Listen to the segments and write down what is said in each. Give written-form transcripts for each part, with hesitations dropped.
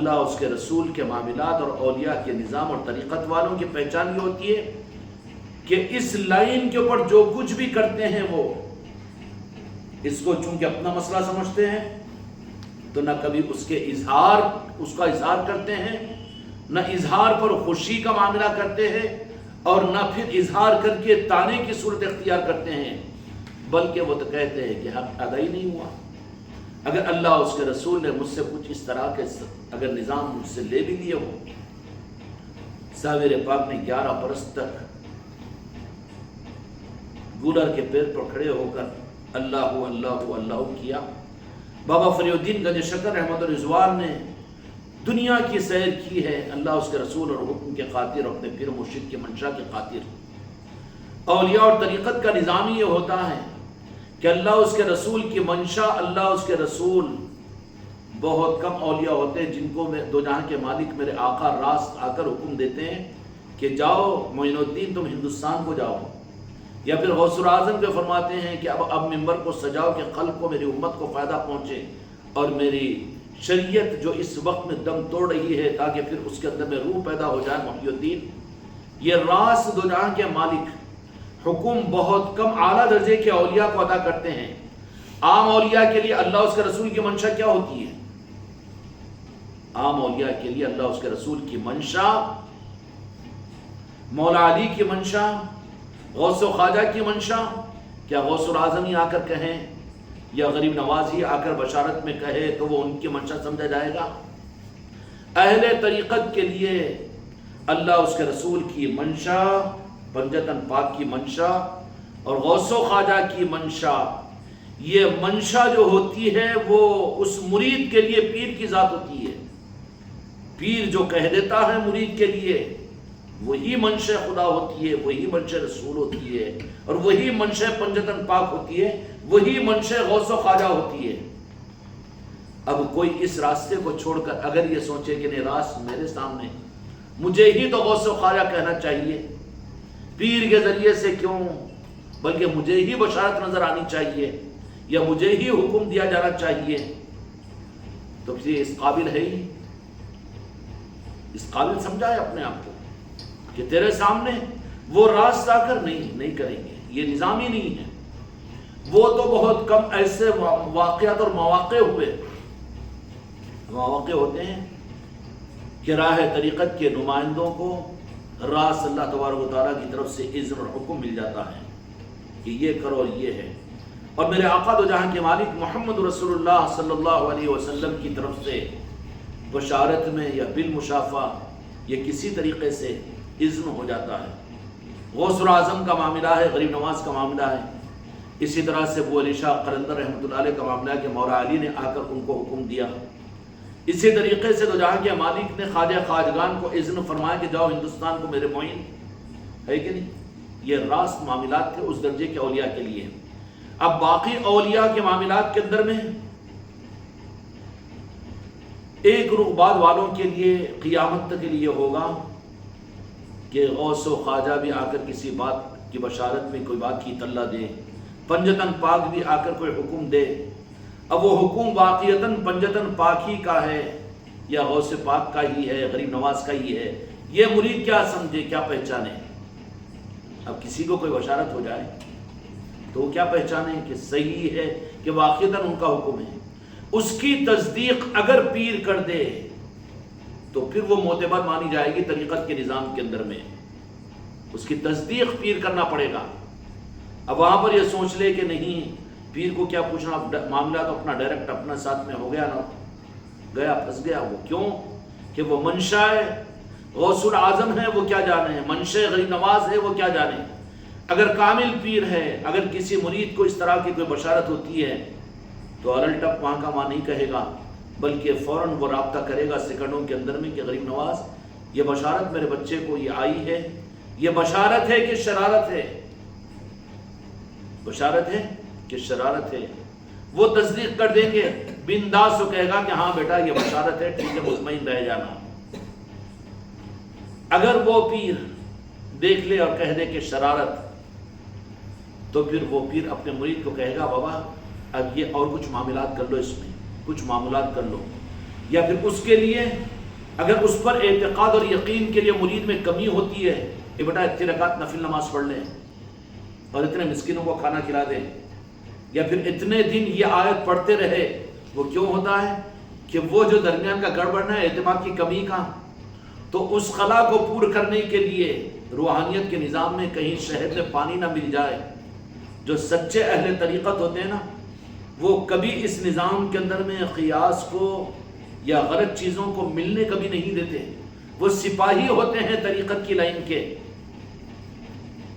اللہ اس کے رسول کے معاملات اور اولیاء کے نظام اور طریقت والوں کی پہچان یہ ہوتی ہے کہ اس لائن کے اوپر جو کچھ بھی کرتے ہیں وہ اس کو چونکہ اپنا مسئلہ سمجھتے ہیں تو نہ کبھی اس کا اظہار کرتے ہیں، نہ اظہار پر خوشی کا معاملہ کرتے ہیں، اور نہ پھر اظہار کر کے تانے کی صورت اختیار کرتے ہیں، بلکہ وہ تو کہتے ہیں کہ حق ادا ہی نہیں ہوا۔ اگر اللہ اس کے رسول نے مجھ سے کچھ اس طرح کے اگر نظام مجھ سے لے بھی لیے ہو، صابر پاک نے 11 برس تک گولر کے پیر پر کھڑے ہو کر اللہ اللہ اللہ کیا۔ بابا فریح الدین گنج شکر رحمت رضوان نے دنیا کی سیر کی ہے اللہ اس کے رسول اور حکم کے خاطر، اپنے پیر مرشد کی منشا کے خاطر۔ اولیاء اور طریقت کا نظام یہ ہوتا ہے کہ اللہ اس کے رسول کی منشا، اللہ اس کے رسول، بہت کم اولیاء ہوتے ہیں جن کو دو جہاں کے مالک میرے آقا راست آ کر حکم دیتے ہیں کہ جاؤ معین الدین تم ہندوستان کو جاؤ، یا پھر غوث اعظم کے فرماتے ہیں کہ اب ممبر کو سجاؤ کہ خلق کو، میری امت کو فائدہ پہنچے اور میری شریعت جو اس وقت میں دم توڑ رہی ہے تاکہ پھر اس کے اندر میں روح پیدا ہو جائے محی الدین۔ یہ راس دو جہاں کے مالک حکم بہت کم اعلیٰ درجے کے اولیاء کو ادا کرتے ہیں۔ عام اولیاء کے لیے اللہ اس کے رسول کی منشا کیا ہوتی ہے؟ عام اولیاء کے لیے اللہ اس کے رسول کی منشا، مولا علی کی منشا، غوث و خواجہ کی منشا، کیا غوث اعظم ہی آ کر کہیں یا غریب نواز ہی آ کر بشارت میں کہے تو وہ ان کی منشا سمجھا جائے گا؟ اہل طریقت کے لیے اللہ اس کے رسول کی منشا، پنجتن پاک کی منشا اور غوث و خواجہ کی منشا، یہ منشا جو ہوتی ہے وہ اس مرید کے لیے پیر کی ذات ہوتی ہے۔ پیر جو کہہ دیتا ہے مرید کے لیے وہی منشا خدا ہوتی ہے، وہی منشا رسول ہوتی ہے، اور وہی منشا پنجتن پاک ہوتی ہے، وہی منشا غوث و خواجہ ہوتی ہے۔ اب کوئی اس راستے کو چھوڑ کر اگر یہ سوچے کہ نہیں راست میرے سامنے، مجھے ہی تو غوث و خواجہ کہنا چاہیے، پیر کے ذریعے سے کیوں، بلکہ مجھے ہی بشارت نظر آنی چاہیے یا مجھے ہی حکم دیا جانا چاہیے، تو پھر اس قابل ہے ہی، اس قابل سمجھائے اپنے آپ کو کہ تیرے سامنے وہ راستہ کر نہیں کریں گے، یہ نظام ہی نہیں ہے۔ وہ تو بہت کم ایسے واقعات اور مواقع ہوتے ہیں کہ راہ طریقت کے نمائندوں کو راست اللہ تبارک و تعالیٰ کی طرف سے اذن اور حکم مل جاتا ہے کہ یہ کرو اور یہ ہے، اور میرے آقا دو جہاں کے مالک محمد رسول اللہ صلی اللہ علیہ وسلم کی طرف سے بشارت میں یا بالمشافہ یہ کسی طریقے سے اذن ہو جاتا ہے۔ غوث اعظم کا معاملہ ہے، غریب نواز کا معاملہ ہے، اسی طرح سے ابو علی شاہ قلندر رحمۃ اللہ علیہ کا معاملہ ہے کہ مولا علی نے آ کر ان کو حکم دیا۔ اسی طریقے سے دو جہاں کے مالک نے خواجہ خواجگان کو اذن فرمایا کہ جاؤ ہندوستان کو میرے معین، ہے کہ نہیں؟ یہ راست معاملات تھے اس درجے کے اولیاء کے لیے۔ اب باقی اولیاء کے معاملات کے اندر میں ایک رخ بعد والوں کے لیے قیامت تک کے لیے ہوگا کہ غوث و خواجہ بھی آ کر کسی بات کی بشارت میں کوئی بات کی اطلاع دے، پنجتن پاک بھی آ کر کوئی حکم دے، اب وہ حکم واقعتاً پنجتن پاک ہی کا ہے یا غوث پاک کا ہی ہے، غریب نواز کا ہی ہے، یہ مرید کیا سمجھے، کیا پہچانے؟ اب کسی کو کوئی بشارت ہو جائے تو وہ کیا پہچانے کہ صحیح ہے کہ واقعتاً ان کا حکم ہے؟ اس کی تصدیق اگر پیر کر دے تو پھر وہ معتبر مانی جائے گی طریقت کے نظام کے اندر میں، اس کی تصدیق پیر کرنا پڑے گا۔ اب وہاں پر یہ سوچ لے کہ نہیں پیر کو کیا پوچھنا، معاملہ تو اپنا ڈائریکٹ اپنا ساتھ میں ہو گیا نا، گیا پھنس گیا وہ، کیوں کہ وہ منشا غوث اعظم ہے وہ کیا جانے، منشا غریب نواز ہے وہ کیا جانے۔ اگر کامل پیر ہے، اگر کسی مرید کو اس طرح کی کوئی بشارت ہوتی ہے تو ارل ٹپ وہاں کا وہاں نہیں کہے گا، بلکہ فوراً وہ رابطہ کرے گا سیکنڈوں کے اندر میں کہ غریب نواز یہ بشارت میرے بچے کو یہ آئی ہے، یہ بشارت ہے کہ شرارت ہے، بشارت ہے کہ شرارت ہے، وہ تصدیق کر دیں گے، بنداس کو کہے گا کہ ہاں بیٹا یہ بشارت ہے، ٹھیک ہے مطمئن رہ جانا۔ اگر وہ پیر دیکھ لے اور کہہ دے کہ شرارت، تو پھر وہ پیر اپنے مرید کو کہے گا بابا اب یہ اور کچھ معاملات کر لو، اس میں کچھ معاملات کر لو، یا پھر اس کے لیے اگر اس پر اعتقاد اور یقین کے لیے مرید میں کمی ہوتی ہے کہ بیٹا اتنی رکعت نفل نماز پڑھ لیں اور اتنے مسکینوں کو کھانا کھلا دیں، یا پھر اتنے دن یہ آیت پڑھتے رہے، وہ کیوں ہوتا ہے کہ وہ جو درمیان کا گڑبڑنا ہے اعتماد کی کمی کا، تو اس خلا کو پور کرنے کے لیے روحانیت کے نظام میں کہیں شہد میں پانی نہ مل جائے۔ جو سچے اہل طریقت ہوتے ہیں نا، وہ کبھی اس نظام کے اندر میں قیاس کو یا غلط چیزوں کو ملنے کبھی نہیں دیتے۔ وہ سپاہی ہوتے ہیں طریقت کی لائن کے،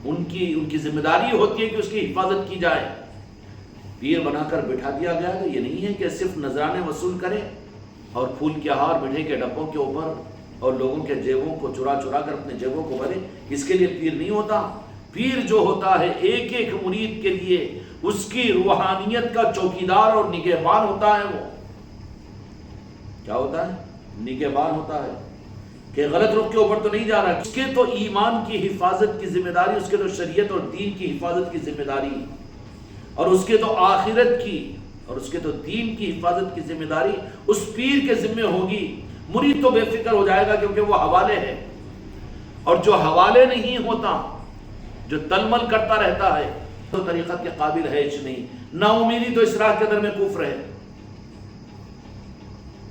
ان کی ذمہ داری ہوتی ہے کہ اس کی حفاظت کی جائے۔ پیر بنا کر بٹھا دیا گیا تو یہ نہیں ہے کہ صرف نذرانے وصول کرے اور پھول کے ہار مٹھائی کے ڈبوں کے اوپر اور لوگوں کے جیبوں کو چرا کر اپنے جیبوں کو بھرے، اس کے لیے پیر نہیں ہوتا۔ پیر جو ہوتا ہے ایک ایک مرید کے لیے اس کی روحانیت کا چوکیدار اور نگہبان ہوتا ہے۔ وہ کیا ہوتا ہے؟ نگہبان ہوتا ہے کہ غلط رخ کے اوپر تو نہیں جا رہا، اس کے تو ایمان کی حفاظت کی ذمہ داری، اس کے تو شریعت اور دین کی حفاظت کی ذمہ داری، اور اس کے تو آخرت کی اور اس کے تو دین کی حفاظت کی ذمہ داری اس پیر کے ذمہ ہوگی۔ مرید تو بے فکر ہو جائے گا کیونکہ وہ حوالے ہے، اور جو حوالے نہیں ہوتا، جو تلمل کرتا رہتا ہے، تو طریقت کے قابل ہے ہی نہیں۔ نا امیدی تو اسراف کے در میں کفر ہے۔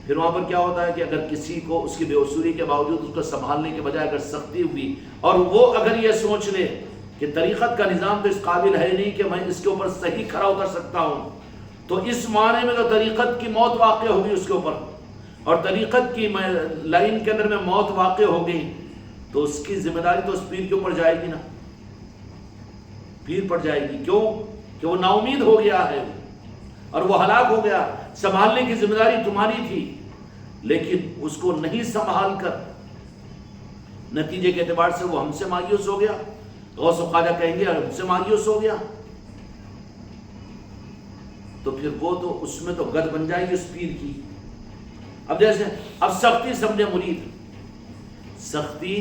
پھر وہاں پر کیا ہوتا ہے کہ اگر کسی کو اس کی بے اصولی کے باوجود اس کو سنبھالنے کے بجائے اگر سختی ہوئی اور وہ اگر یہ سوچ لے کہ طریقت کا نظام تو اس قابل ہے نہیں کہ میں اس کے اوپر صحیح کھڑا اتر سکتا ہوں، تو اس معنی میں تو طریقت کی موت واقع ہوگی اس کے اوپر، اور طریقت کی لائن کے اندر میں موت واقع ہو گئی تو اس کی ذمہ داری تو اس پیر کے اوپر جائے گی نا، پیر پر جائے گی۔ کیوں کہ وہ نا امید ہو گیا ہے اور وہ ہلاک ہو گیا۔ سنبھالنے کی ذمہ داری تمہاری تھی، لیکن اس کو نہیں سنبھال کر نتیجے کے اعتبار سے وہ ہم سے مایوس ہو گیا۔ غوث و خواجہ کہیں گے ہم سے مایوس ہو گیا، تو پھر وہ تو اس میں تو گد بن جائے گی اس پیر کی۔ اب جیسے اب سختی سمجھے مرید، سختی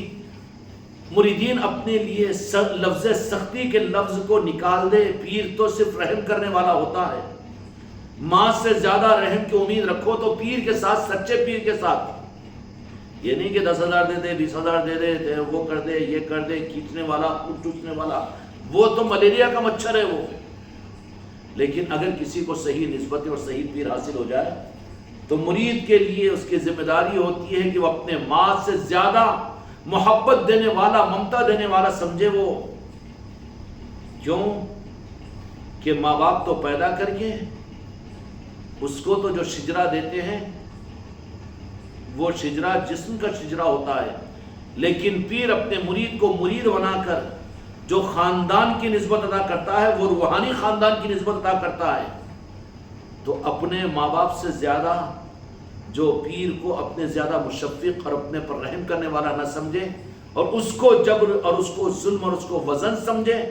مریدین اپنے لیے لفظ سختی کے لفظ کو نکال دے۔ پیر تو صرف رحم کرنے والا ہوتا ہے۔ ماں سے زیادہ رحم کی امید رکھو تو پیر کے ساتھ، سچے پیر کے ساتھ۔ یہ نہیں کہ 10,000 دے دے، 20,000 دے دے، وہ کر دے، یہ کر دے، کھینچنے والا، چوسنے والا، وہ تو ملیریا کا مچھر ہے وہ۔ لیکن اگر کسی کو صحیح نسبت اور صحیح پیر حاصل ہو جائے تو مرید کے لیے اس کی ذمہ داری ہوتی ہے کہ وہ اپنے ماں سے زیادہ محبت دینے والا، ممتا دینے والا سمجھے وہ۔ کیوں کہ ماں باپ تو پیدا کر کے اس کو تو جو شجرہ دیتے ہیں وہ شجرہ جسم کا شجرہ ہوتا ہے، لیکن پیر اپنے مرید کو مرید بنا کر جو خاندان کی نسبت ادا کرتا ہے وہ روحانی خاندان کی نسبت ادا کرتا ہے۔ تو اپنے ماں باپ سے زیادہ جو پیر کو اپنے زیادہ مشفق اور اپنے پر رحم کرنے والا نہ سمجھے، اور اس کو جبر اور اس کو ظلم اور اس کو وزن سمجھے،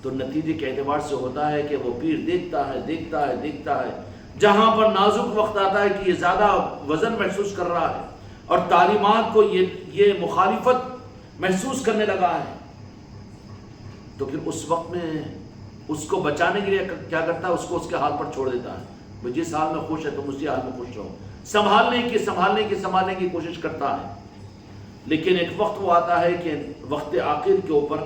تو نتیجے کے اعتبار سے ہوتا ہے کہ وہ پیر دیکھتا ہے جہاں پر نازک وقت آتا ہے کہ یہ زیادہ وزن محسوس کر رہا ہے اور تعلیمات کو یہ مخالفت محسوس کرنے لگا ہے، تو پھر اس وقت میں اس کو بچانے کے لیے کیا کرتا ہے؟ اس کو اس کے حال پر چھوڑ دیتا ہے۔ وہ جس حال میں خوش ہے تم اسی حال میں خوش رہو، سنبھالنے کی کوشش کرتا ہے۔ لیکن ایک وقت وہ آتا ہے کہ وقت آخر کے اوپر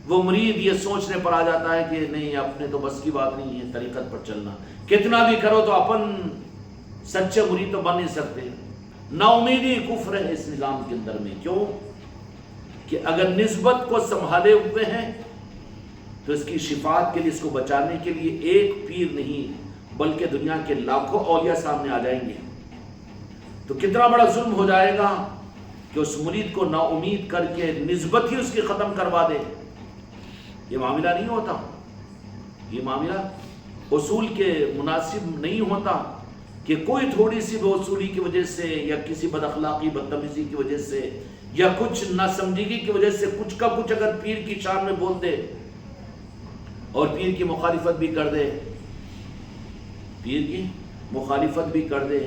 وہ مرید یہ سوچنے پر آ جاتا ہے کہ نہیں، اپنے تو بس کی بات نہیں ہے طریقت پر چلنا، کتنا بھی کرو تو اپن سچے مرید تو بن نہیں سکتے۔ نا امیدی کفر ہے اس نظام کے اندر میں۔ کیوں کہ اگر نسبت کو سنبھالے ہوئے ہیں تو اس کی شفاعت کے لیے، اس کو بچانے کے لیے ایک پیر نہیں بلکہ دنیا کے لاکھوں اولیاء سامنے آ جائیں گے، تو کتنا بڑا ظلم ہو جائے گا کہ اس مرید کو نا امید کر کے نسبت ہی اس کی ختم کروا دے۔ یہ معاملہ نہیں ہوتا، یہ معاملہ اصول کے مناسب نہیں ہوتا کہ کوئی تھوڑی سی بے اصولی کی وجہ سے یا کسی بد اخلاقی بدتمیزی کی وجہ سے یا کچھ ناسمجھگی کی وجہ سے کچھ کا کچھ اگر پیر کی شان میں بول دے اور پیر کی مخالفت بھی کر دے،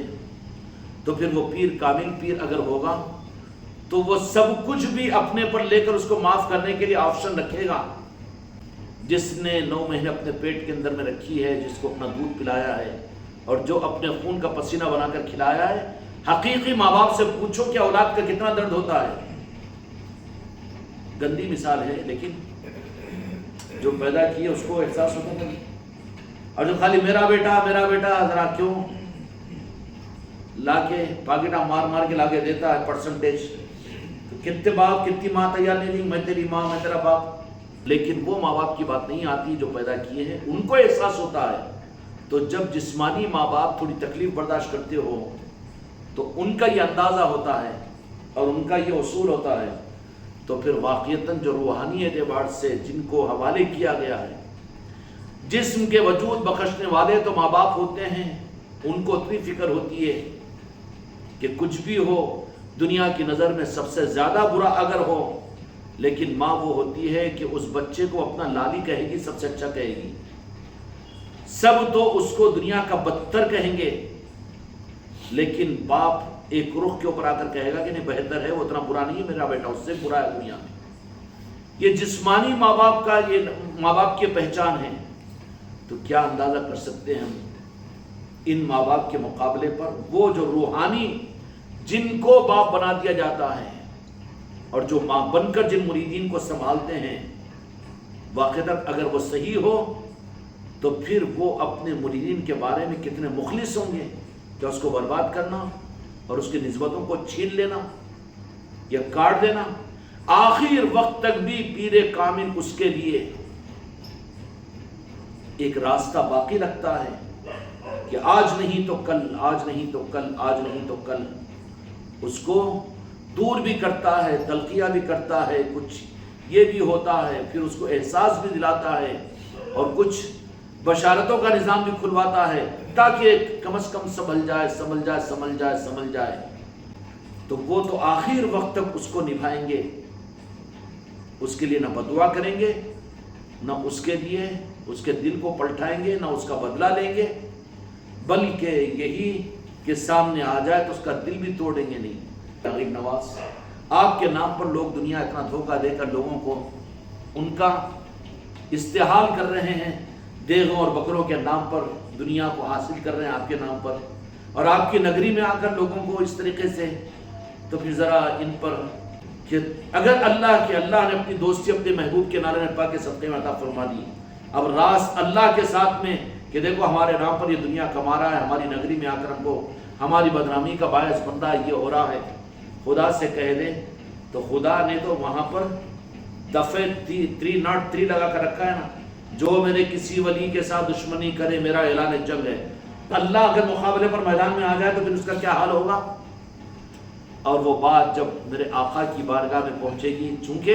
تو پھر وہ پیر کامل پیر اگر ہوگا تو وہ سب کچھ بھی اپنے پر لے کر اس کو معاف کرنے کے لیے آپشن رکھے گا۔ جس نے 9 مہینے اپنے پیٹ کے اندر میں رکھی ہے، جس کو اپنا دودھ پلایا ہے، اور جو اپنے خون کا پسینہ بنا کر کھلایا ہے. حقیقی ماں باپ سے پوچھو کہ اولاد کا کتنا درد ہوتا ہے. گندی مثال ہے لیکن جو پیدا کیے اس کو احساس ہوتا ہے. اور جو خالی میرا بیٹا ذرا کیوں لا کے پاکٹا مار مار کے لا کے دیتا ہے پرسنٹیج. تو کتنے باپ کتنی ماں تیار نہیں رہی، میں تیری ماں میں تیرا باپ. لیکن وہ ماں باپ کی بات نہیں آتی جو پیدا کیے ہیں. ان کو احساس ہوتا ہے. تو جب جسمانی ماں باپ تھوڑی تکلیف برداشت کرتے ہو تو ان کا یہ اندازہ ہوتا ہے اور ان کا یہ اصول ہوتا ہے. تو پھر واقعتاً جو روحانی اعتبار سے جن کو حوالے کیا گیا ہے، جسم کے وجود بخشنے والے تو ماں باپ ہوتے ہیں. ان کو اتنی فکر ہوتی ہے کہ کچھ بھی ہو، دنیا کی نظر میں سب سے زیادہ برا اگر ہو، لیکن ماں وہ ہوتی ہے کہ اس بچے کو اپنا لالی کہے گی، سب سے اچھا کہے گی. سب تو اس کو دنیا کا بدتر کہیں گے، لیکن باپ ایک رخ کے اوپر آ کر کہے گا کہ نہیں بہتر ہے، وہ اتنا برا نہیں ہے میرا بیٹا، اس سے برا ہے دنیا میں. یہ جسمانی ماں باپ کا، یہ ماں باپ کی پہچان ہے. تو کیا اندازہ کر سکتے ہیں ہم ان ماں باپ کے مقابلے پر وہ جو روحانی جن کو باپ بنا دیا جاتا ہے اور جو ماں بن کر جن مریدین کو سنبھالتے ہیں. واقعتاً اگر وہ صحیح ہو تو پھر وہ اپنے مریدین کے بارے میں کتنے مخلص ہوں گے. کیا اس کو برباد کرنا اور اس کی نسبتوں کو چھین لینا یا کاٹ دینا؟ آخر وقت تک بھی پیر کامل اس کے لیے ایک راستہ باقی رکھتا ہے کہ آج نہیں تو کل، آج نہیں تو کل، آج نہیں تو کل. اس کو دور بھی کرتا ہے، تلقیہ بھی کرتا ہے، کچھ یہ بھی ہوتا ہے، پھر اس کو احساس بھی دلاتا ہے اور کچھ بشارتوں کا نظام بھی کھلواتا ہے تاکہ کم از کم سنبھل جائے. تو وہ تو آخر وقت تک اس کو نبھائیں گے. اس کے لیے نہ بدعا کریں گے، نہ اس کے لیے اس کے دل کو پلٹائیں گے، نہ اس کا بدلہ لیں گے، بلکہ یہی کہ سامنے آ جائے تو اس کا دل بھی توڑیں گے نہیں. غریب نواز، آپ کے نام پر لوگ دنیا اتنا دھوکہ دے کر لوگوں کو ان کا استحال کر رہے ہیں، دیغوں اور بکروں کے نام پر دنیا کو حاصل کر رہے ہیں آپ کے نام پر، اور آپ کی نگری میں آ کر لوگوں کو اس طریقے سے. تو پھر ذرا ان پر کہ اگر اللہ نے اپنی دوستی اپنے محبوب کے نعرہ پاک کے صدقے میں عطا فرما دی، اب راست اللہ کے ساتھ میں کہ دیکھو ہمارے نام پر یہ دنیا کما رہا ہے، ہماری نگری میں آ کر ہم کو ہماری بدنامی کا باعث بندہ یہ ہو رہا ہے، خدا سے کہہ دیں. تو خدا نے تو وہاں پر دفعہ 303 لگا کر رکھا ہے نا، جو میرے کسی ولی کے ساتھ دشمنی کرے میرا اعلان جنگ ہے. اللہ اگر مقابلے پر میدان میں آ جائے تو پھر اس کا کیا حال ہوگا؟ اور وہ بات جب میرے آقا کی بارگاہ میں پہنچے گی، چونکہ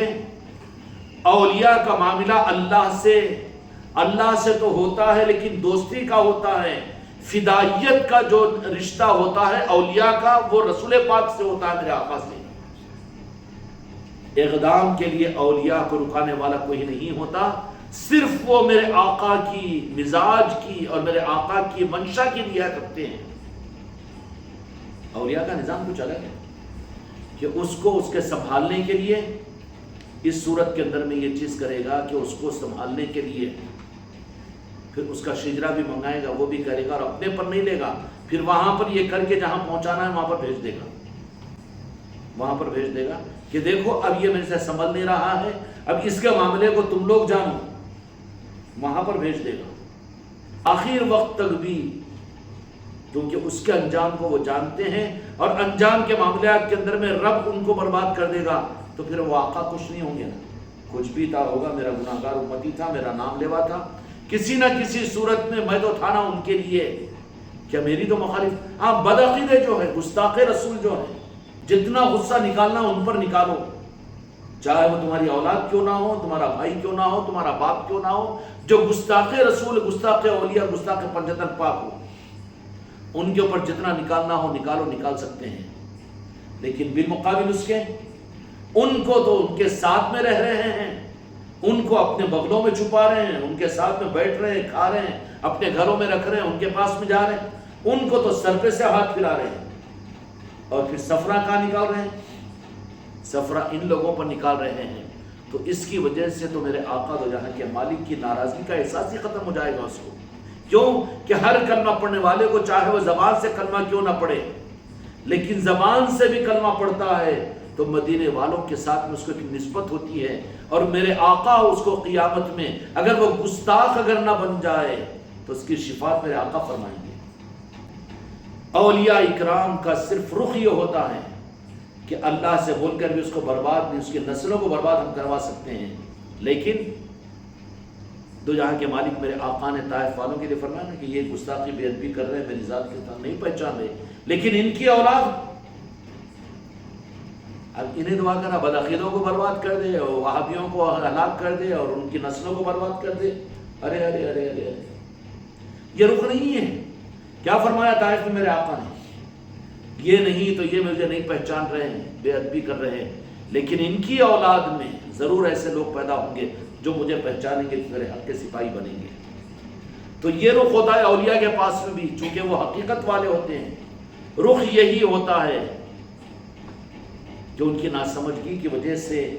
اولیاء کا معاملہ اللہ سے تو ہوتا ہے لیکن دوستی کا ہوتا ہے. فدائیت کا جو رشتہ ہوتا ہے اولیاء کا، وہ رسول پاک سے ہوتا ہے، میرے آقا سے. اقدام کے لیے اولیاء کو رکانے والا کوئی نہیں ہوتا، صرف وہ میرے آقا کی مزاج کی اور میرے آقا کی منشا کی رعایت رکھتے ہیں. اولیاء کا نظام کچھ الگ ہے کہ اس کو اس کے سنبھالنے کے لیے اس صورت کے اندر میں یہ چیز کرے گا کہ اس کو سنبھالنے کے لیے پھر اس کا شجرہ بھی منگائے گا، وہ بھی کرے گا، اور اپنے پر نہیں لے گا، پھر وہاں پر یہ کر کے جہاں پہنچانا ہے وہاں پر بھیج دے گا. وہاں پر بھیج دے گا کہ دیکھو اب یہ میرے سے سنبھل نہیں رہا ہے، اب اس کے معاملے کو تم لوگ جانو. وہاں پر بھیج دے گا آخر وقت تک بھی، کیونکہ اس کے انجام کو وہ جانتے ہیں، اور انجام کے معاملات کے اندر میں رب ان کو برباد کر دے گا تو پھر وہ آقا خوش نہیں ہوں گے. کچھ بھی تھا ہوگا، میرا گناہ گار امتی تھا، میرا نام لیوا تھا، کسی نہ کسی صورت میں میں تو تھا نا ان کے لیے، کیا میری تو مخالف. ہاں، بدعقیدے جو ہے، گستاخ رسول جو ہے، جتنا غصہ نکالنا ان پر نکالو، چاہے وہ تمہاری اولاد کیوں نہ ہو، تمہارا بھائی کیوں نہ ہو، تمہارا باپ کیوں نہ ہو، جو گستاخ رسول، گستاخ اولیاء، گستاخ پنجتن پاک ہو، ان کے اوپر جتنا نکالنا ہو نکالو، نکال سکتے ہیں. لیکن بالمقابل اس کے ان کو تو ان کے ساتھ میں رہ رہے ہیں، ان کو اپنے بغلوں میں چھپا رہے ہیں، ان کے ساتھ میں بیٹھ رہے ہیں، کھا رہے ہیں، اپنے گھروں میں رکھ رہے ہیں، ان کے پاس میں جا رہے ہیں، ان کو تو سر پہ سے ہاتھ پھرا رہے ہیں. اور پھر سفرہ کہاں نکال رہے ہیں؟ سفرہ ان لوگوں پر نکال رہے ہیں. تو اس کی وجہ سے تو میرے آقا دو جہاں کے مالک کی ناراضگی کا احساس ہی ختم ہو جائے گا اس کو کیوں کہ ہر کلمہ پڑھنے والے کو چاہے وہ زبان سے کلمہ کیوں نہ پڑھے لیکن زبان سے بھی کلمہ پڑھتا ہے تو مدینے والوں کے ساتھ میں اس کو ایک نسبت ہوتی ہے، اور میرے آقا اس کو قیامت میں اگر وہ گستاخ اگر نہ بن جائے تو اس کی شفاعت میرے آقا فرمائیں گے۔ اولیاء اکرام کا صرف رخ یہ ہوتا ہے کہ اللہ سے بول کر بھی اس کو برباد نہیں، اس کی نسلوں کو برباد ہم کروا سکتے ہیں، لیکن دو جہاں کے مالک میرے آقا نے طائف والوں کے لیے فرمایا نا کہ یہ گستاخی بے ادبی کر رہے ہیں، میری ذات کے ساتھ نہیں پہچان رہے، لیکن ان کی اولاد اب انہیں دعا کرنا بدعقیدوں کو برباد کر دے اور وہابیوں کو ہلاک کر دے اور ان کی نسلوں کو برباد کر دے، ارے ارے ارے ارے ارے یہ رخ نہیں ہے۔ کیا فرمایا طائف میں میرے آقا نے؟ یہ نہیں تو یہ مجھے نہیں پہچان رہے ہیں، بے ادبی کر رہے ہیں، لیکن ان کی اولاد میں ضرور ایسے لوگ پیدا ہوں گے جو مجھے پہچانیں گے، میرے حق کے سپاہی بنیں گے۔ تو یہ رخ ہوتا ہے اولیاء کے پاس میں بھی، چونکہ وہ حقیقت والے ہوتے ہیں، رخ یہی ہوتا ہے کہ ان کی ناسمجھگی کی وجہ سے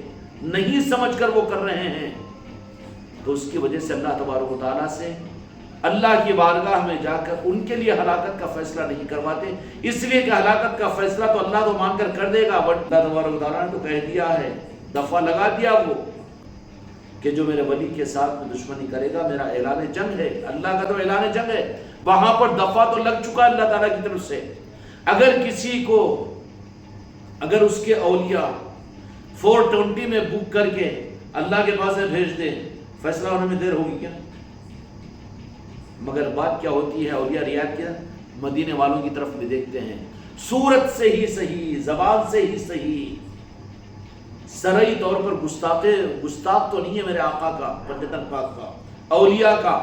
نہیں سمجھ کر وہ کر رہے ہیں، تو اس کی وجہ سے اللہ تبارک و تعالیٰ سے اللہ کی بارگاہ میں جا کر ان کے لیے ہلاکت کا فیصلہ نہیں کرواتے، اس لیے کہ ہلاکت کا فیصلہ تو اللہ تو مان کر دے گا، بٹ اللہ تبارک و تعالیٰ نے تو کہہ دیا ہے، دفعہ لگا دیا وہ کہ جو میرے ولی کے ساتھ میں دشمنی کرے گا میرا اعلان جنگ ہے۔ اللہ کا تو اعلان جنگ ہے، وہاں پر دفعہ تو لگ چکا اللہ تعالیٰ کی طرف سے۔ اگر کسی کو اگر اس کے اولیاء 420 میں بک کر کے اللہ کے پاس میں بھیج دیں، فیصلہ ہونے میں دیر ہوگی کیا؟ مگر بات کیا ہوتی ہے، اولیاء رعایت کے مدینے والوں کی طرف بھی دیکھتے ہیں، صورت سے ہی صحیح، زبان سے ہی صحیح، شرعی طور پر گستاخ تو نہیں ہے میرے آقا کا، پنجتن پاک کا، اولیاء کا،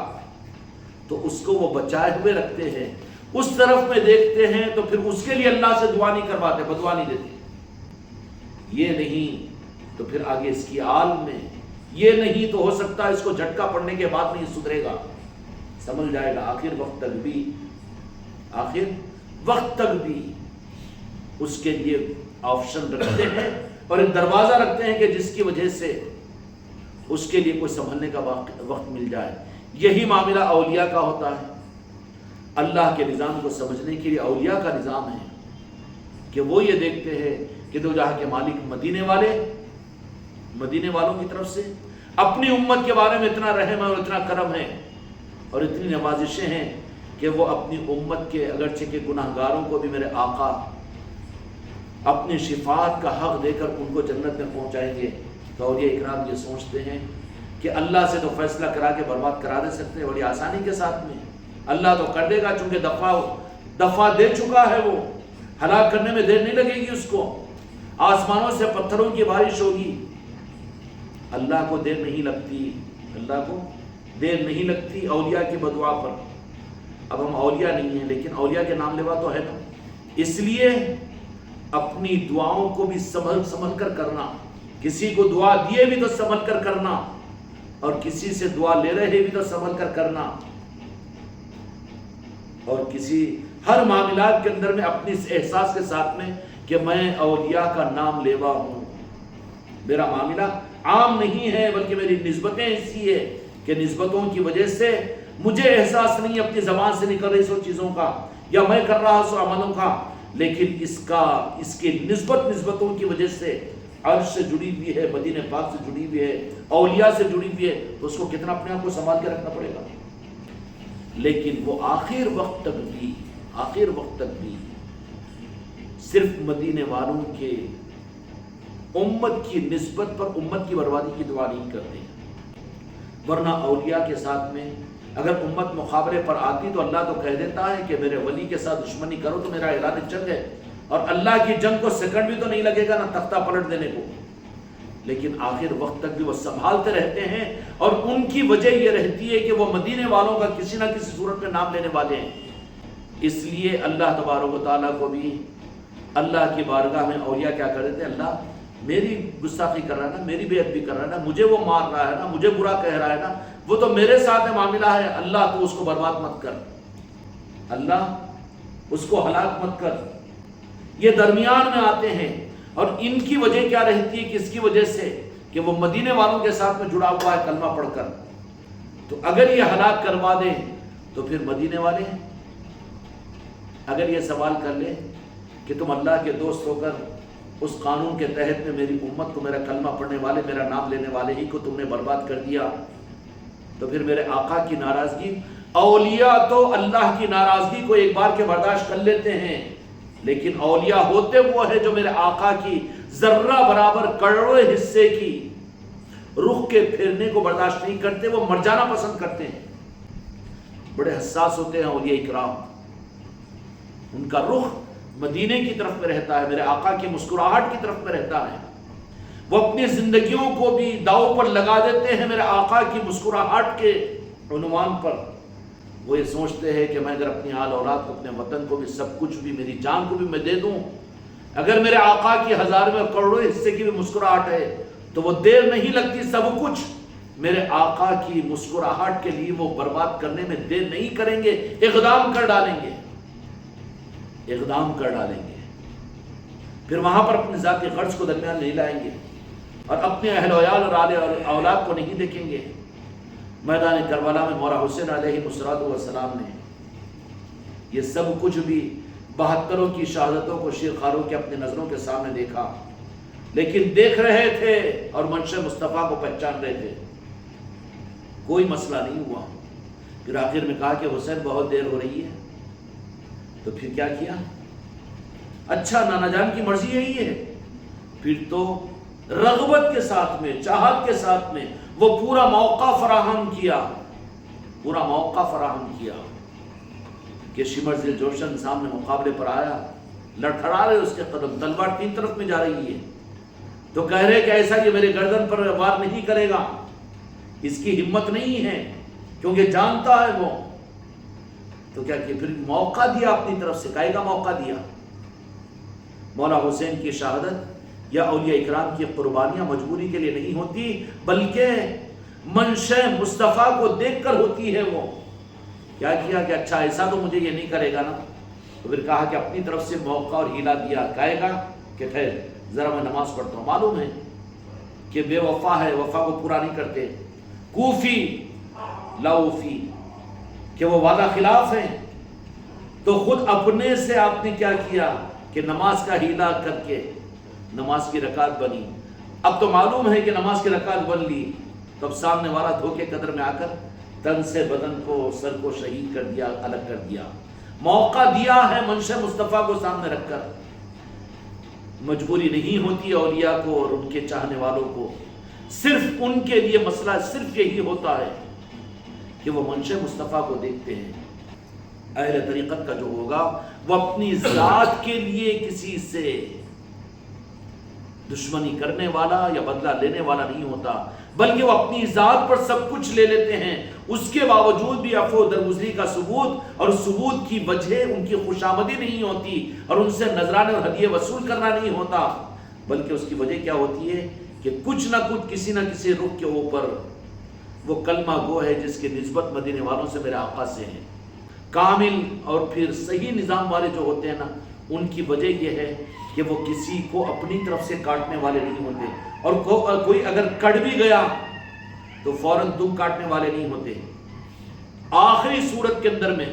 تو اس کو وہ بچائے ہوئے رکھتے ہیں، اس طرف میں دیکھتے ہیں تو پھر اس کے لیے اللہ سے دعا نہیں کرواتے، بدعا نہیں دیتے۔ یہ نہیں تو پھر آگے اس کی آل میں یہ نہیں تو ہو سکتا اس کو جھٹکا پڑنے کے بعد نہیں سدھرے گا، سمجھ جائے گا، آخر وقت تک بھی اس کے لیے آپشن رکھتے ہیں اور ایک دروازہ رکھتے ہیں کہ جس کی وجہ سے اس کے لیے کوئی سنبھلنے کا وقت مل جائے۔ یہی معاملہ اولیاء کا ہوتا ہے۔ اللہ کے نظام کو سمجھنے کے لیے اولیاء کا نظام ہے کہ وہ یہ دیکھتے ہیں کہ دو جہاں کے مالک مدینے والوں کی طرف سے اپنی امت کے بارے میں اتنا رحم ہے اور اتنا کرم ہے اور اتنی نوازشیں ہیں کہ وہ اپنی امت کے اگرچہ کے گناہگاروں کو بھی میرے آقا اپنی شفاعت کا حق دے کر ان کو جنت میں پہنچائیں گے۔ تو اولیاء اکرام یہ سوچتے ہیں کہ اللہ سے تو فیصلہ کرا کے برباد کرا دے سکتے ہیں بڑی آسانی کے ساتھ میں، اللہ تو کر دے گا چونکہ دفعہ دے چکا ہے، وہ ہلاک کرنے میں دیر نہیں لگے گی اس کو، آسمانوں سے پتھروں کی بارش ہوگی، اللہ کو دیر نہیں لگتی اولیاء کی بدعا پر۔ اب ہم اولیاء نہیں ہیں لیکن اولیاء کے نام لیوا تو ہے نا، اس لیے اپنی دعاؤں کو بھی سنبھل کر کرنا، کسی کو دعا دیے بھی تو سنبھل کر کرنا اور کسی سے دعا لے رہے بھی تو سنبھل کر کرنا، اور ہر معاملات کے اندر میں اپنی اس احساس کے ساتھ میں کہ میں اولیاء کا نام لیوا ہوں، میرا معاملہ عام نہیں ہے بلکہ میری نسبتیں ایسی ہے کہ نسبتوں کی وجہ سے مجھے احساس نہیں اپنی زبان سے نکل رہی سو چیزوں کا یا میں کر رہا سو عملوں کا، لیکن اس کی نسبتوں کی وجہ سے عرش سے جڑی ہوئی ہے، مدینہ پاک سے جڑی ہوئی ہے، اولیاء سے جڑی ہوئی ہے، تو اس کو کتنا اپنے آپ کو سنبھال کے رکھنا پڑے گا۔ لیکن وہ آخر وقت تک بھی صرف مدینے والوں کے امت کی نسبت پر امت کی بربادی کی دعا نہیں کرتے، ورنہ اولیاء کے ساتھ میں اگر امت مقابلے پر آتی تو اللہ تو کہہ دیتا ہے کہ میرے ولی کے ساتھ دشمنی کرو تو میرا اعلان جنگ ہے، اور اللہ کی جنگ کو سیکنڈ بھی تو نہیں لگے گا نہ تختہ پلٹ دینے کو، لیکن آخر وقت تک بھی وہ سنبھالتے رہتے ہیں، اور ان کی وجہ یہ رہتی ہے کہ وہ مدینے والوں کا کسی نہ کسی صورت میں نام لینے والے ہیں۔ اس لیے اللہ تبارک و تعالیٰ کو بھی اللہ کی بارگاہ میں اولیاء کیا کر دیتے ہیں، اللہ میری گستاخی کر رہا ہے نا، میری بے ادبی کر رہا ہے نا، مجھے وہ مار رہا ہے نا، مجھے برا کہہ رہا ہے نا، وہ تو میرے ساتھ معاملہ ہے، اللہ تو اس کو برباد مت کر، اللہ اس کو ہلاک مت کر۔ یہ درمیان میں آتے ہیں، اور ان کی وجہ کیا رہتی ہے کہ اس کی وجہ سے کہ وہ مدینے والوں کے ساتھ میں جڑا ہوا ہے کلمہ پڑھ کر، تو اگر یہ ہلاک کروا دیں تو پھر مدینے والے اگر یہ سوال کر لیں کہ تم اللہ کے دوست ہو کر اس قانون کے تحت میں میری امت کو، میرا کلمہ پڑھنے والے، میرا نام لینے والے ہی کو تم نے برباد کر دیا، تو پھر میرے آقا کی ناراضگی، اولیاء تو اللہ کی ناراضگی کو ایک بار کے برداشت کر لیتے ہیں، لیکن اولیاء ہوتے وہ ہے جو میرے آقا کی ذرہ برابر کروڑے حصے کی رخ کے پھرنے کو برداشت نہیں کرتے، وہ مر جانا پسند کرتے ہیں، بڑے حساس ہوتے ہیں اولیاء اکرام، ان کا رخ مدینے کی طرف میں رہتا ہے، میرے آقا کی مسکراہٹ کی طرف میں رہتا ہے، وہ اپنی زندگیوں کو بھی داؤ پر لگا دیتے ہیں میرے آقا کی مسکراہٹ کے عنوان پر۔ وہ یہ سوچتے ہیں کہ میں اگر اپنی آل اولاد کو، اپنے وطن کو بھی، سب کچھ بھی، میری جان کو بھی میں دے دوں، اگر میرے آقا کی ہزاروں اور کروڑوں حصے کی بھی مسکراہٹ ہے تو وہ دیر نہیں لگتی، سب کچھ میرے آقا کی مسکراہٹ کے لیے وہ برباد کرنے میں دیر نہیں کریں گے، اقدام کر ڈالیں گے، اقدام کر ڈالیں گے، پھر وہاں پر اپنی ذاتی غرض کو درمیان نہیں لائیں گے اور اپنے اہل ویال اور آل اولاد کو نہیں دیکھیں گے۔ میدان کربلا میں مولا حسین علیہ السلام نے یہ سب کچھ بھی 72 کی شہادتوں کو شیر خاروں کے اپنے نظروں کے سامنے دیکھا، لیکن دیکھ رہے تھے اور منشا مصطفیٰ کو پہچان رہے تھے، کوئی مسئلہ نہیں ہوا۔ پھر آخر میں کہا کہ حسین بہت دیر ہو رہی ہے، تو پھر کیا کیا؟ اچھا نانا جان کی مرضی یہی ہے، پھر تو رغبت کے ساتھ میں، چاہت کے ساتھ میں وہ پورا موقع فراہم کیا، پورا موقع فراہم کیا کہ شمر ذی الجوشن سامنے مقابلے پر آیا، لڑکھڑا رہے اس کے قدم، تلوار تین طرف میں جا رہی ہے، تو کہہ رہے کہ ایسا یہ میرے گردن پر وار نہیں کرے گا، اس کی ہمت نہیں ہے، کیونکہ جانتا ہے وہ۔ تو کیا کہ پھر موقع دیا اپنی طرف سے، کہے گا موقع دیا۔ مولا حسین کی شہادت یا اولیاء اکرام کی قربانیاں مجبوری کے لیے نہیں ہوتی، بلکہ منشا مصطفیٰ کو دیکھ کر ہوتی ہے۔ وہ کیا کیا کہ اچھا ایسا تو مجھے یہ نہیں کرے گا نا، تو پھر کہا کہ اپنی طرف سے موقع اور ہیلا دیا، کہے گا کہ ٹھہر ذرا میں نماز پڑھتا ہوں، معلوم ہے کہ بے وفا ہے، وفا کو پورا نہیں کرتے، کوفی لاوفی، کہ وہ وعدہ خلاف ہیں، تو خود اپنے سے آپ نے کیا کیا کہ نماز کا ہیلا کر کے نماز کی رکعت بنی۔ اب تو معلوم ہے کہ نماز کی رکعت بن لی، تو اب سامنے والا دھوکے قدر میں آ کر تن سے بدن کو، سر کو شہید کر دیا، الگ کر دیا۔ موقع دیا ہے منشا مصطفیٰ کو سامنے رکھ کر۔ مجبوری نہیں ہوتی اولیاء کو اور ان کے چاہنے والوں کو، صرف ان کے لیے مسئلہ صرف یہی ہوتا ہے کہ وہ منشا مصطفیٰ کو دیکھتے ہیں۔ اہل طریقت کا جو ہوگا وہ اپنی ذات کے لیے کسی سے دشمنی کرنے والا یا بدلہ لینے والا نہیں ہوتا، بلکہ وہ اپنی ذات پر سب کچھ لے لیتے ہیں، اس کے باوجود بھی عفو درگزری کا ثبوت اور ثبوت کی وجہ ان کی خوشامدی نہیں ہوتی اور ان سے نذرانے اور ہدیے وصول کرنا نہیں ہوتا، بلکہ اس کی وجہ کیا ہوتی ہے کہ کچھ نہ کچھ کسی نہ کسی رخ کے اوپر وہ کلمہ گو ہے جس کی نسبت مدینے والوں سے میرے آقا سے ہے۔ کامل اور پھر صحیح نظام والے جو ہوتے ہیں نا، ان کی وجہ یہ ہے کہ وہ کسی کو اپنی طرف سے کاٹنے والے نہیں ہوتے، اور کوئی اگر کٹ بھی گیا تو فوراً دم کاٹنے والے نہیں ہوتے۔ آخری صورت کے اندر میں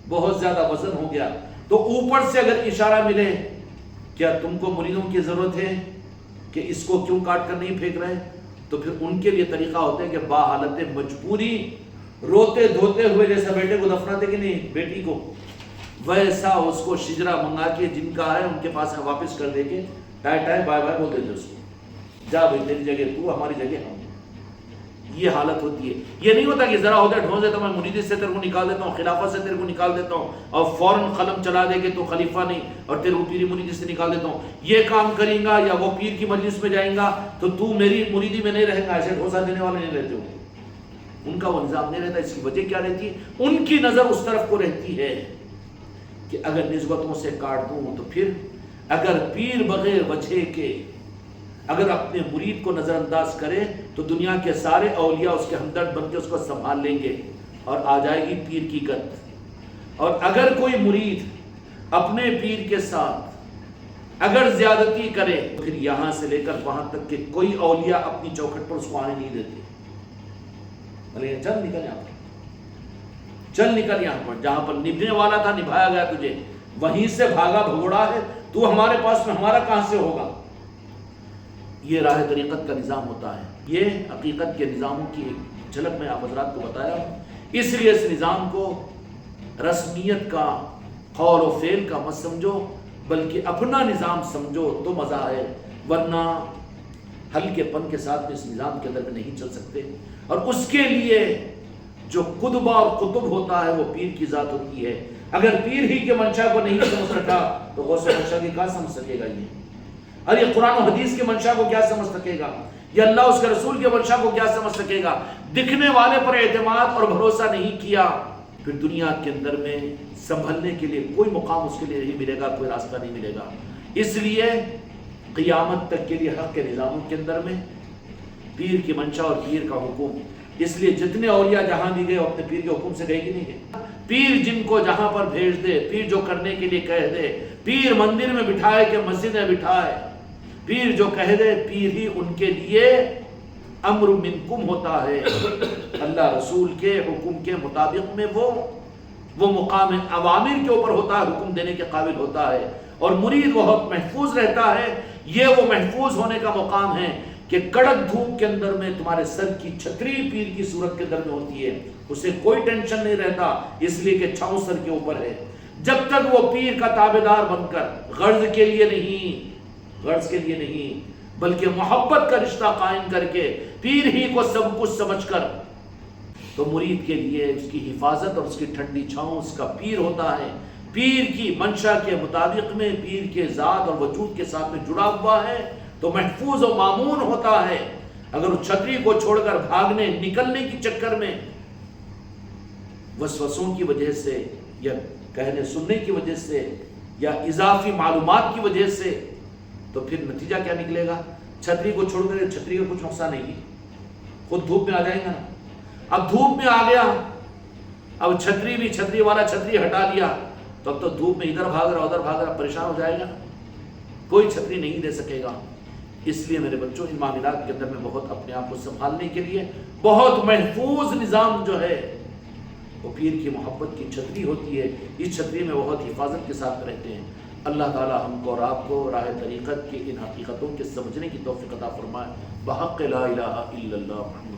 بہت زیادہ وزن ہو گیا تو اوپر سے اگر اشارہ ملے کیا تم کو مریدوں کی ضرورت ہے کہ اس کو کیوں کاٹ کر نہیں پھینک رہے، تو پھر ان کے لیے طریقہ ہوتا ہے کہ با حالت مجبوری روتے دھوتے ہوئے جیسا بیٹے کو دفناتے کہ نہیں بیٹی کو، ویسا اس کو شجرا منگا کے جن کا ہے ان کے پاس واپس کر دے کے ٹائے ٹائے بائے بائے بول دیتے اس کو، جا بھائی تیری جگہ تو، ہماری جگہ ہم۔ یہ حالت ہوتی ہے۔ یہ نہیں ہوتا کہ ذرا ہوتا ڈھونس دیتا ہوں میں مریدی سے تیرے کو نکال دیتا ہوں، خلافت سے تیرے کو نکال دیتا ہوں اور فوراً قلم چلا دے کہ تو خلیفہ نہیں اور تیرے کو پیری مریدی سے نکال دیتا ہوں، یہ کام کریں گا یا وہ پیر کی مجلس میں جائیں گا تو میری مریدی میں نہیں رہے گا، ایسے ڈھوسا دینے والے نہیں رہتے ہو۔ ان کا وہ نظام نہیں رہتا۔ اس کی وجہ کیا رہتی ہے؟ ان کی نظر اس طرف کو رہتی ہے کہ اگر نسبتوں سے کاٹ دوں تو پھر اگر پیر بغیر وجہ کے اگر اپنے مرید کو نظر انداز کرے تو دنیا کے سارے اولیاء اس کے ہمدرد بن کے اس کو سنبھال لیں گے اور آ جائے گی پیر کی گت۔ اور اگر کوئی مرید اپنے پیر کے ساتھ اگر زیادتی کرے تو پھر یہاں سے لے کر وہاں تک کہ کوئی اولیاء اپنی چوکھٹ پر اس کو آنے نہیں دیتے، چل نکل یہاں پر، چل نکل یہاں پر، جہاں پر نبھنے والا تھا نبھایا گیا تجھے، وہیں سے بھاگا بھگوڑا ہے تو ہمارے پاس میں ہمارا کہاں سے ہوگا؟ یہ راہ طریقت کا نظام ہوتا ہے، یہ حقیقت کے نظاموں کی ایک جھلک میں آپ حضرات کو بتایا ہوں۔ اس لیے اس نظام کو رسمیت کا، قول و فعل کا مت سمجھو، بلکہ اپنا نظام سمجھو تو مزہ ہے، ورنہ ہلکے پن کے ساتھ اس نظام کے اندر میں نہیں چل سکتے۔ اور اس کے لیے جو قطب اور قطب ہوتا ہے وہ پیر کی ذات ہوتی ہے۔ اگر پیر ہی کے منشا کو نہیں سمجھ سکا تو غوث منشا کی کیا سمجھ سکے گا یہ؟ اور یہ قرآن و حدیث کے منشا کو کیا سمجھ سکے گا؟ یہ اللہ اس کے رسول کے منشا کو کیا سمجھ سکے گا؟ دکھنے والے پر اعتماد اور بھروسہ نہیں کیا، پھر دنیا کے اندر میں سنبھلنے کے لیے کوئی مقام اس کے لیے نہیں ملے گا، کوئی راستہ نہیں ملے گا۔ اس لیے قیامت تک کے لیے حق کے نظاموں کے اندر میں پیر کی منشا اور پیر کا حکم، اس لیے جتنے اولیاء جہاں بھی گئے اپنے پیر کے حکم سے گئے کہ نہیں گئے؟ پیر جن کو جہاں پر بھیج دے، پیر جو کرنے کے لیے کہہ دے، پیر مندر میں بٹھائے کہ مسجد میں بٹھائے، پیر جو کہہ دے، پیر ہی ان کے لیے امر منکم ہوتا ہے۔ اللہ رسول کے حکم کے مطابق میں وہ مقام عوامر کے اوپر ہوتا ہے، حکم دینے کے قابل ہوتا ہے، اور مرید بہت محفوظ رہتا ہے۔ یہ وہ محفوظ ہونے کا مقام ہے کہ کڑک دھوپ کے اندر میں تمہارے سر کی چھتری پیر کی صورت کے اندر میں ہوتی ہے، اسے کوئی ٹینشن نہیں رہتا، اس لیے کہ چھاؤں سر کے اوپر ہے۔ جب تک وہ پیر کا تابعدار بن کر غرض کے لیے نہیں بلکہ محبت کا رشتہ قائم کر کے پیر ہی کو سب کچھ سمجھ کر، تو مرید کے لیے اس کی حفاظت اور اس کی ٹھنڈی چھاؤں اس کا پیر ہوتا ہے۔ پیر کی منشا کے مطابق میں پیر کے ذات اور وجود کے ساتھ میں جڑا ہوا ہے تو محفوظ و مامون ہوتا ہے۔ اگر اس چھتری کو چھوڑ کر بھاگنے نکلنے کی چکر میں وسوسوں کی وجہ سے یا کہنے سننے کی وجہ سے یا اضافی معلومات کی وجہ سے، تو پھر نتیجہ کیا نکلے گا؟ چھتری کو چھوڑ کر چھتری کا کچھ نقصان نہیں، خود دھوپ میں آ جائے گا نا۔ اب دھوپ میں آ گیا، اب چھتری والا چھتری ہٹا لیا تو اب تو دھوپ میں ادھر بھاگ رہا ادھر بھاگ رہا، پریشان ہو جائے گا، کوئی چھتری نہیں دے سکے گا۔ اس لیے میرے بچوں ان معاملات کے اندر میں بہت اپنے آپ کو سنبھالنے کے لیے بہت محفوظ نظام جو ہے وہ پیر کی محبت کی چھتری ہوتی ہے۔ اس چھتری میں بہت حفاظت کے ساتھ رہتے ہیں۔ اللہ تعالی ہم کو اور آپ کو راہ طریقت کی ان حقیقتوں کے سمجھنے کی توفیق عطا فرمائے۔ بحق لا الہ الا اللہ محمد